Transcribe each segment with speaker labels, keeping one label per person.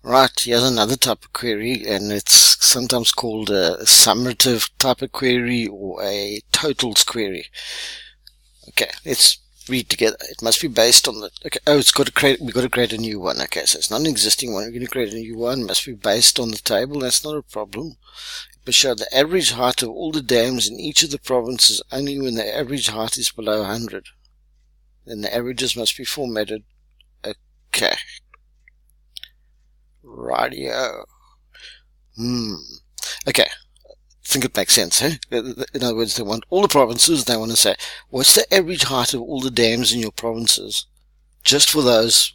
Speaker 1: Right, here's another type of query, and it's sometimes called a summative type of query or a totals query. Okay, let's read together. It must be based on the, okay, oh, we've got to create a new one. Okay, so it's not an existing one. We're going to create a new one. It must be based on the table. That's not a problem. But show the average height of all the dams in each of the provinces only when the average height is below 100. Then the averages must be formatted. Okay. Radio. Okay. I think it makes sense, eh? In other words, they want all the provinces. They want to say, what's the average height of all the dams in your provinces? Just for those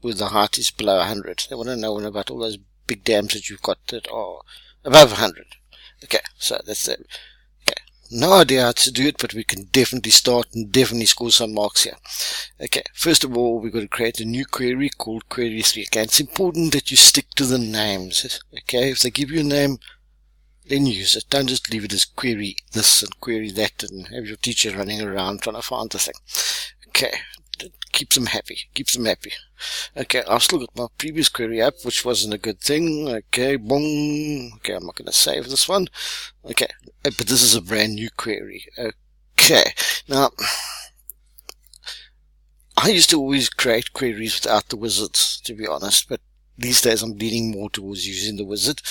Speaker 1: where the height is below 100. They want to know about all those big dams that you've got that are above 100. Okay, so that's it. Okay, no idea how to do it, but we can definitely start and definitely score some marks here. Okay, first of all, we've got to create a new query called query 3. Okay, it's important that you stick to the names. Okay, if they give you a name, then use it. Don't just leave it as query this and query that and have your teacher running around trying to find the thing. Okay, keeps them happy. Okay, I've still got my previous query up, which wasn't a good thing. Okay, boom. Okay, I'm not going to save this one. Okay, but this is a brand new query. Okay, now, I used to always create queries without the wizards, to be honest, but these days I'm leaning more towards using the wizard.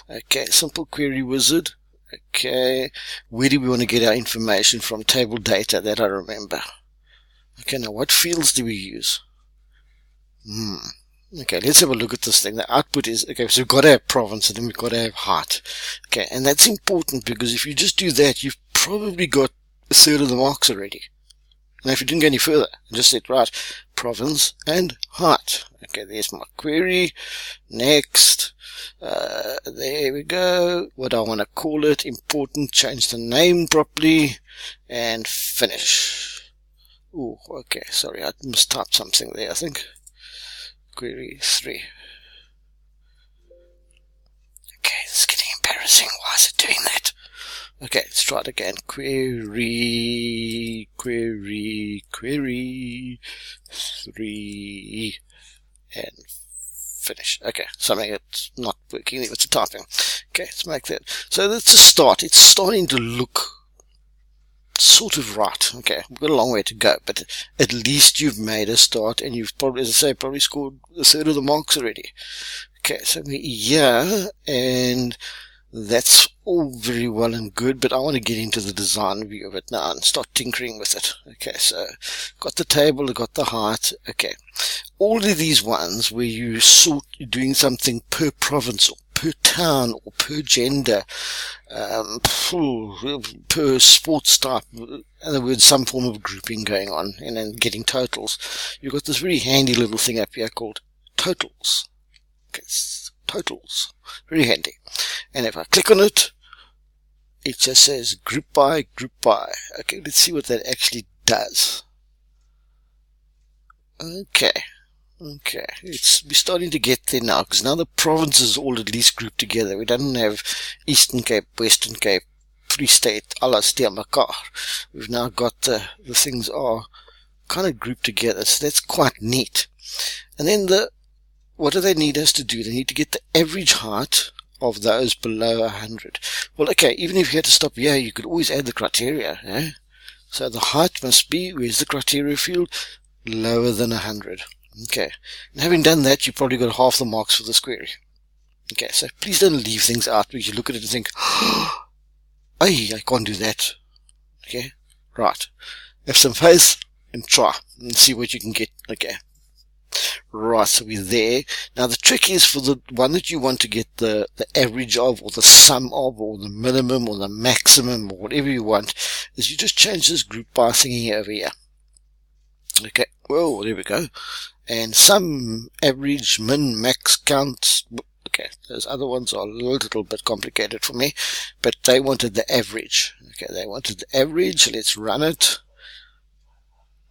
Speaker 1: Okay, simple query wizard. Okay, where do we want to get our information from? Table data, that I remember. Okay, now what fields do we use? Okay, let's have a look at this thing. The output is, okay, so we've got to have province and then we've got to have height. Okay, and that's important because if you just do that, you've probably got a third of the marks already. Now, if you didn't go any further, just said, right, province and height. Okay, there's my query. Next. There we go. What I want to call it. Important. Change the name properly. And finish. Oh, okay. Sorry, I mistyped something there, I think. Query 3. Okay, this is getting embarrassing. Why is it doing that? Okay, let's try it again. Query 3, and finish. Okay, something that's not working with the typing. Okay, let's make that. So that's a start. It's starting to look sort of right. Okay, we've got a long way to go, but at least you've made a start, and you've probably, as I say, probably scored a third of the marks already. Okay, so we're here, and that's all very well and good, but I want to get into the design view of it now and start tinkering with it. Okay, so got the table, I got the height. Okay, all of these ones where you're doing something per province or per town or per gender, per sports type, in other words, some form of grouping going on, and then getting totals. You've got this very handy little thing up here called totals. Okay, totals, very handy. And if I click on it, it just says group by, group by. Okay, let's see what that actually does. Okay, we're starting to get there now, because now the provinces all at least grouped together. We don't have Eastern Cape, Western Cape, Free State, alles deur mekaar. We've now got the things are kind of grouped together, so that's quite neat. And then what do they need us to do? They need to get the average height of those below 100. Well, okay, even if you had to stop here, you could always add the criteria. Eh? So the height must be, where's the criteria field? Lower than 100. Okay, and having done that, you probably got half the marks for this query. Okay, so please don't leave things out because you look at it and think, I can't do that. Okay, right. Have some faith and try and see what you can get. Okay. Right, so we're there. Now the trick is for the one that you want to get the average of, or the sum of, or the minimum, or the maximum, or whatever you want, is you just change this group by thingy over here. Okay, well, there we go. And sum, average, min, max, count. Okay, those other ones are a little bit complicated for me, but they wanted the average. Okay, they wanted the average. Let's run it.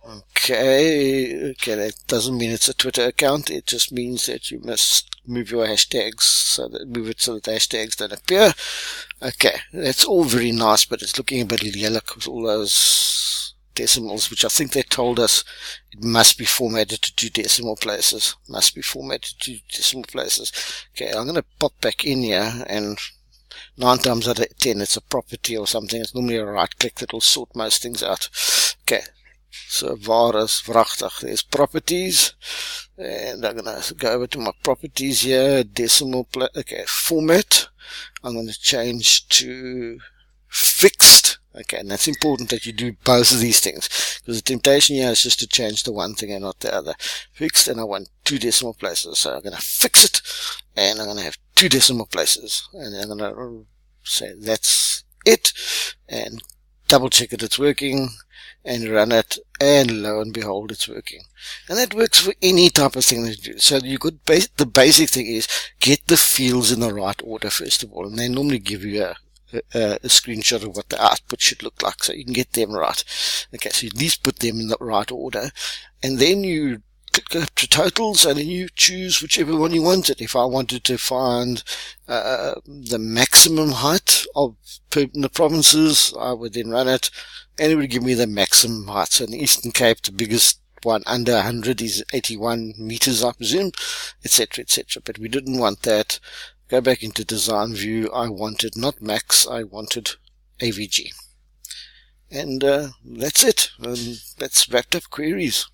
Speaker 1: Okay, that doesn't mean it's a Twitter account. It just means that you must move your hashtags move it so that the hashtags don't appear. Okay, that's all very nice, but it's looking a bit lilac with all those decimals, which I think they told us it must be formatted to 2 decimal places. Must be formatted to 2 decimal places. Okay, I'm going to pop back in here, and 9 times out of 10 it's a property or something. It's normally a right click that will sort most things out. Okay, so waar is wragtig? There's properties, and I'm going to go over to my properties here, decimal place. Okay, format. I'm going to change to fixed. Okay, and that's important that you do both of these things, because the temptation here is just to change the one thing and not the other. Fixed, and I want 2 decimal places, so I'm going to fix it, and I'm going to have 2 decimal places, and I'm going to say that's it, and double check that it's working, and run it, and lo and behold, it's working. And that works for any type of thing that you do. So you could the basic thing is get the fields in the right order first of all, and they normally give you a screenshot of what the output should look like, so you can get them right. Okay, so you at least put them in the right order, and then you click up to totals, and then you choose whichever one you wanted. If I wanted to find the maximum height of the provinces, I would then run it, and it would give me the maximum height. So in the Eastern Cape, the biggest one under 100 is 81 meters, I presume, etc., etc. But we didn't want that. Go back into design view. I wanted not max, I wanted AVG. And that's it. That's wrapped up queries.